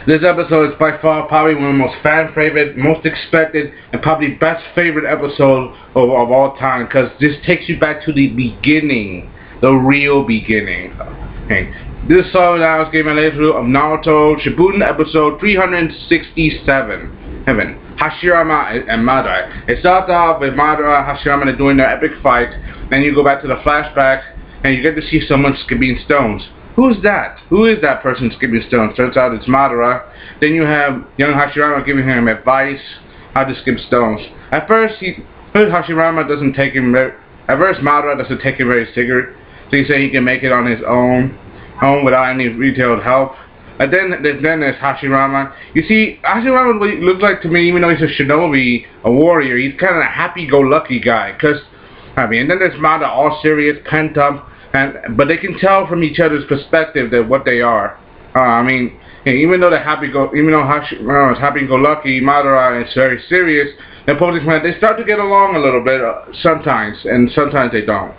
This episode is by far probably one of the most fan favorite, most expected, and probably best favorite episode of all time, because this takes you back to the beginning, the real beginning. Okay. This episode now is giving a review of Naruto Shippuden episode 367. Hashirama and Madara. It starts off with Madara and Hashirama doing their epic fight. Then you go back to the flashback and you get to see someone skipping stones. Who's that? Who is that person skipping stones? Turns out it's Madara. Then you have young Hashirama giving him advice how to skip stones. At first Hashirama doesn't take him Madara doesn't take him very seriously. So he says he can make it on his own without any detailed help. And then there's Hashirama. You see, Hashirama looks like to me, even though he's a shinobi, a warrior, he's kind of a happy-go-lucky guy. And then there's Madara, all serious, pent up, but they can tell from each other's perspective that what they are. Even though Hashirama is happy-go-lucky, Madara is very serious. They start to get along a little bit sometimes, and sometimes they don't.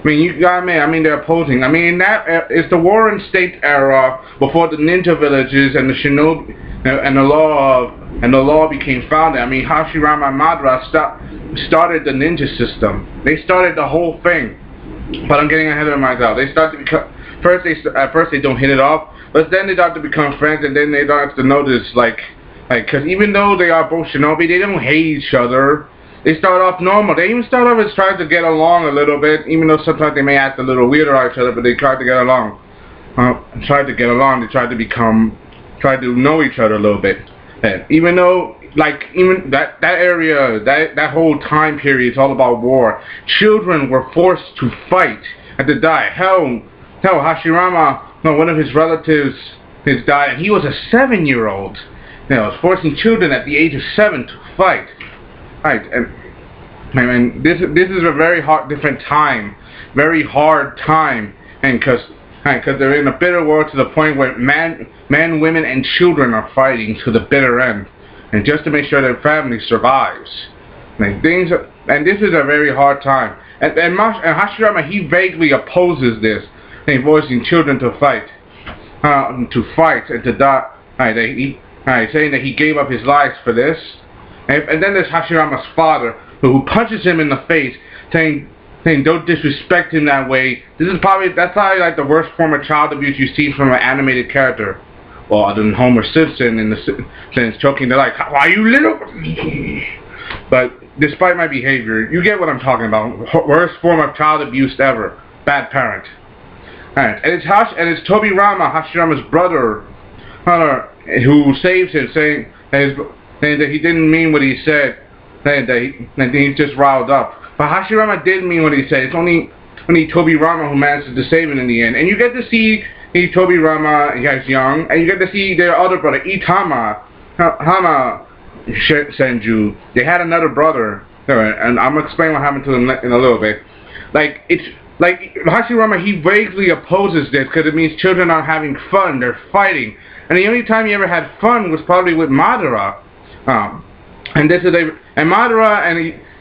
You got me. They're opposing. That is the Warren State era before the ninja villages and the shinobi and the law became founded. Hashirama and Madara started the ninja system. They started the whole thing. But I'm getting ahead of myself. They start to become at first they don't hit it off, but then they start to become friends, and then they start to notice because even though they are both shinobi, they don't hate each other. They start off normal. They even start off as trying to get along a little bit, even though sometimes they may act a little weird at each other, but they try to get along. They try to know each other a little bit. And even though, even that area, that whole time period is all about war. Children were forced to fight and to die. Hell, Hashirama, one of his relatives has died, and he was a 7-year-old. Was forcing children at the age of 7 to fight. Right, and this is a very different time, very hard time, and because they're in a bitter war to the point where men, women, and children are fighting to the bitter end, and just to make sure their family survives. And this is a very hard time. And Hashirama, he vaguely opposes this, forcing children to fight and to die. Saying that he gave up his life for this. And then there's Hashirama's father, who punches him in the face, saying don't disrespect him that way. That's probably like the worst form of child abuse you see from an animated character. Well, other than Homer Simpson in the sense choking the like, why you little? But despite my behavior, you get what I'm talking about. Worst form of child abuse ever. Bad parent. Alright, and it's Tobirama, Hashirama's brother, who saves him, saying that he didn't mean what he said, that he's just riled up. But Hashirama did mean what he said. It's only Tobirama who manages to save him in the end. And you get to see Tobirama, he's young, and you get to see their other brother, Itama, Hama Senju. They had another brother, and I'm going to explain what happened to them in a little bit. Hashirama, he vaguely opposes this because it means children are having fun, they're fighting. And the only time he ever had fun was probably with Madara. Madara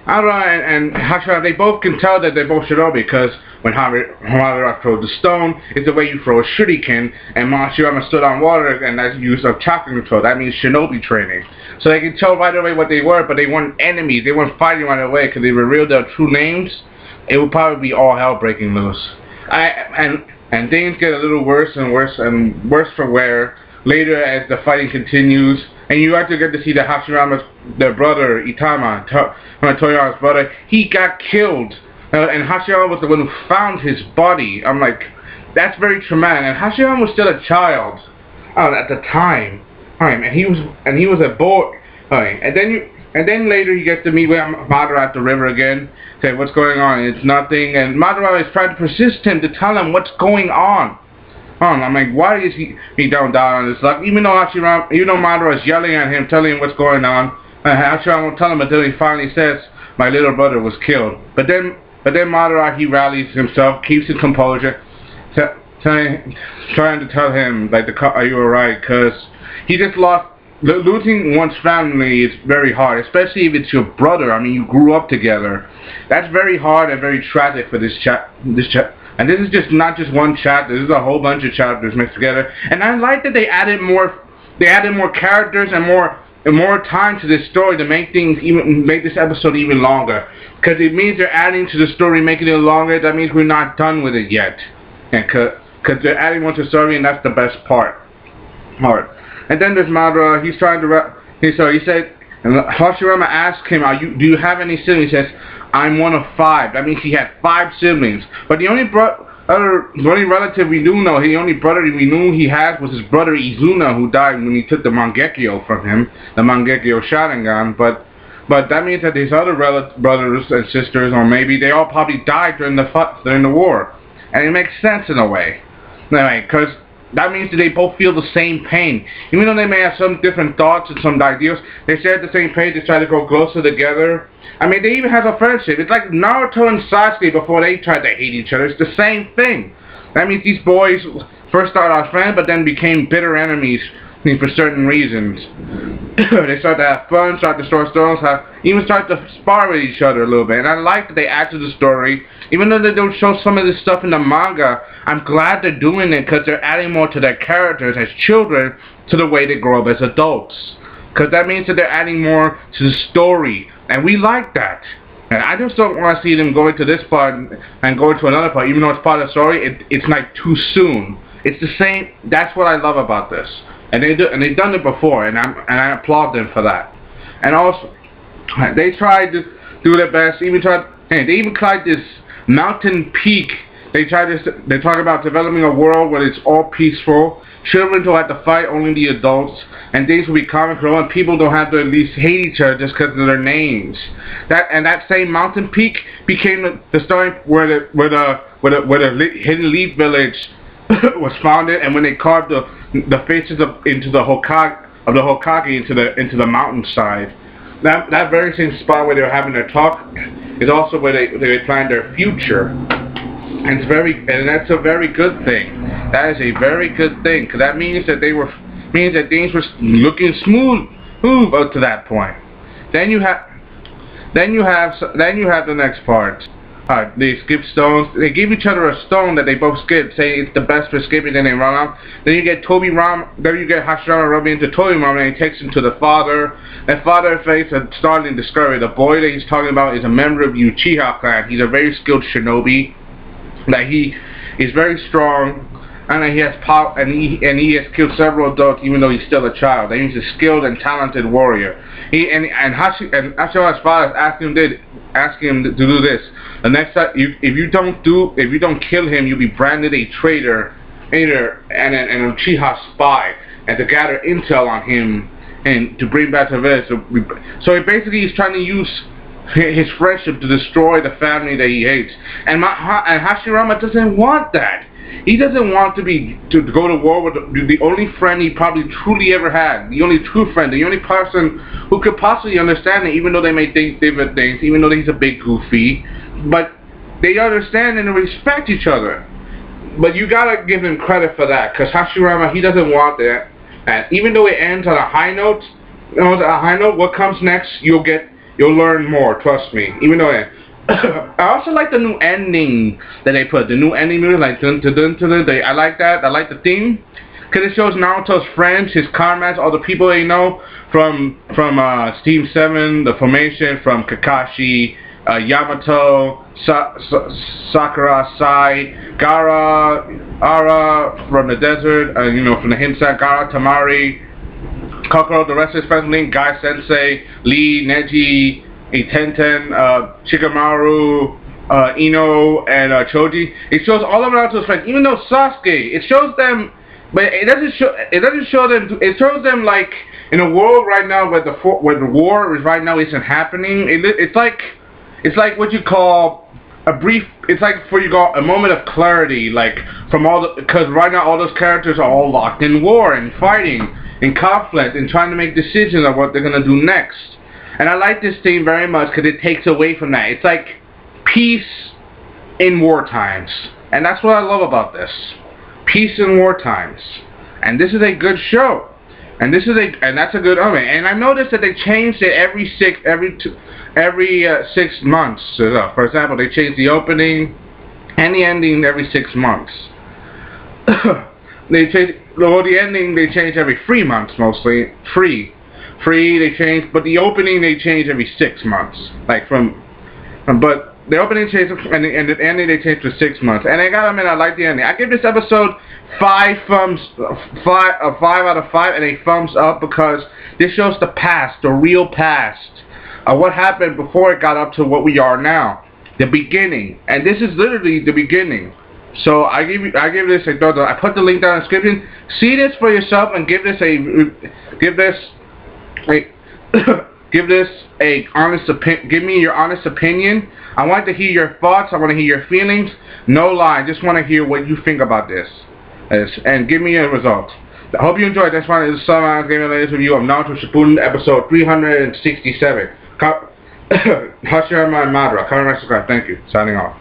and Hashirama, they both can tell that they're both shinobi, because when Madara throws the stone, it's the way you throw a shuriken, and Hashirama stood on water, and that's use of chakra control. That means shinobi training. So they can tell right away what they were, but they weren't enemies. They weren't fighting right away, because they revealed their true names. It would probably be all hell breaking loose. And things get a little worse and worse and worse for wear later as the fighting continues. And you actually get to see that their brother, Itama, Toyama's brother, he got killed. And Hashirama was the one who found his body. I'm like, that's very traumatic. And Hashirama was still a child at the time. And he was a boy. And then later you get to meet with Madara at the river again. Say, what's going on? It's nothing. And Madara is trying to persist him to tell him what's going on. I'm like, why is he down on his luck? Even though Madara is yelling at him, telling him what's going on, Hashirama won't tell him until he finally says, my little brother was killed. But then Madara, he rallies himself, keeps his composure, trying to tell him, are you alright? Because he just lost. Losing one's family is very hard, especially if it's your brother. You grew up together. That's very hard and very tragic for this And this is not just one chapter. This is a whole bunch of chapters mixed together. And I like that they added more they added more characters and more time to this story to make this episode even longer. Because it means they're adding to the story, making it longer. That means we're not done with it yet, and because they're adding more to the story, and that's the best part. And then there's Madara. He's trying to. He said, and Hashirama asked him, do you have any siblings? He says, I'm one of 5. That means he had 5 siblings. But the only relative we do know, the only brother we knew he had was his brother Izuna, who died when he took the Mangekyo from him, the Mangekyo Sharingan. But that means that his other brothers and sisters, or maybe they all probably died during the war. And it makes sense in a way. Because that means that they both feel the same pain. Even though they may have some different thoughts and some ideals, they share the same pain. They try to go closer together. I mean, they even have a friendship. It's like Naruto and Sasuke before they tried to hate each other. It's the same thing. That means these boys first started out friends, but then became bitter enemies for certain reasons. They start to have fun, start to throw stones, even start to spar with each other a little bit. And I like that they add to the story. Even though they don't show some of this stuff in the manga, I'm glad they're doing it because they're adding more to their characters as children to the way they grow up as adults. Because that means that they're adding more to the story. And we like that. And I just don't want to see them going to this part and going to another part. Even though it's part of the story, it's like too soon. It's the same. That's what I love about this. And they've done it before, and I applaud them for that. And also, they tried to do their best. They even tried this mountain peak. They talk about developing a world where it's all peaceful. Children don't have to fight, only the adults, and things will be common for people don't have to at least hate each other just because of their names. That same mountain peak became the story where the hidden leaf village was founded, and when they carved the faces into the Hokage into the mountainside. That very same spot where they were having their talk is also where they planned their future. And that's a very good thing. That is a very good thing, because that means that things were looking smooth up to that point. Then you have the next part. They skip stones. They give each other a stone that they both skip, saying it's the best for skipping. Then they run out. Then you get Hashirama rubbing into Tobirama, and he takes him to the father. And father faces a startling discovery. The boy that he's talking about is a member of Uchiha clan. He's a very skilled shinobi. That he is very strong, and that he has power, and he has killed several adults, even though he's still a child. That he's a skilled and talented warrior. Hashirama's father is asking him to do this. The next time, if you don't kill him, you'll be branded a traitor, and an Uchiha spy, and to gather intel on him and to bring back to village. So basically, he's trying to use his friendship to destroy the family that he hates. And Hashirama doesn't want that. He doesn't want to go to war with the only friend he probably truly ever had, the only true friend, the only person who could possibly understand it, even though they may think different things, even though he's a big goofy, but they understand and respect each other. But you gotta give him credit for that, because Hashirama, he doesn't want that. And even though it ends on a high note, what comes next, you'll learn more, trust me. Even though I also like the new ending that they put. The new ending music, like dun dun dun dun dun. I like that. I like the theme because it shows Naruto's friends, his comrades, all the people they know from Team 7, the formation, from Kakashi, Yamato, Sakura, Sai, Gaara, Ara from the desert, from the hillside, Gaara, Tamari, Kokoro, the rest of his friends, Link, Guy Sensei, Lee, Neji, Tenten, Shikamaru, Ino, and Choji. It shows all of Naruto's friends, even though Sasuke, it shows them, but it doesn't show them. It shows them like in a world right now where the war is right now isn't happening. It's like what you call it's like a moment of clarity, like because right now all those characters are all locked in war and fighting, in conflict, and trying to make decisions on what they're gonna do next. And I like this theme very much because it takes away from that. It's like peace in war times, and that's what I love about this. Peace in war times, and this is a good show, and that's a good omen. And I noticed that they changed it every 6 months. For example, they changed the opening and the ending every 6 months. They changed. well, the ending they change every 3 months mostly. Free they change, but the opening they change every 6 months. Like but the opening change and the ending they change for 6 months. And I gotta admit, I like the ending. I give this episode 5 out of 5 and a thumbs up because this shows the past, the real past of what happened before it got up to what we are now, the beginning. And this is literally the beginning. So I give this a thumbs up. I put the link down in the description. See this for yourself and give this a honest opinion. Give me your honest opinion. I want to hear your thoughts. I want to hear your feelings. No lie. I just want to hear what you think about this. And give me a result. I hope you enjoyed. That's why this is Sellavin giving the latest review of Naruto Shippuden episode 367. Hashirama and Madara. Comment, like, subscribe. Thank you. Signing off.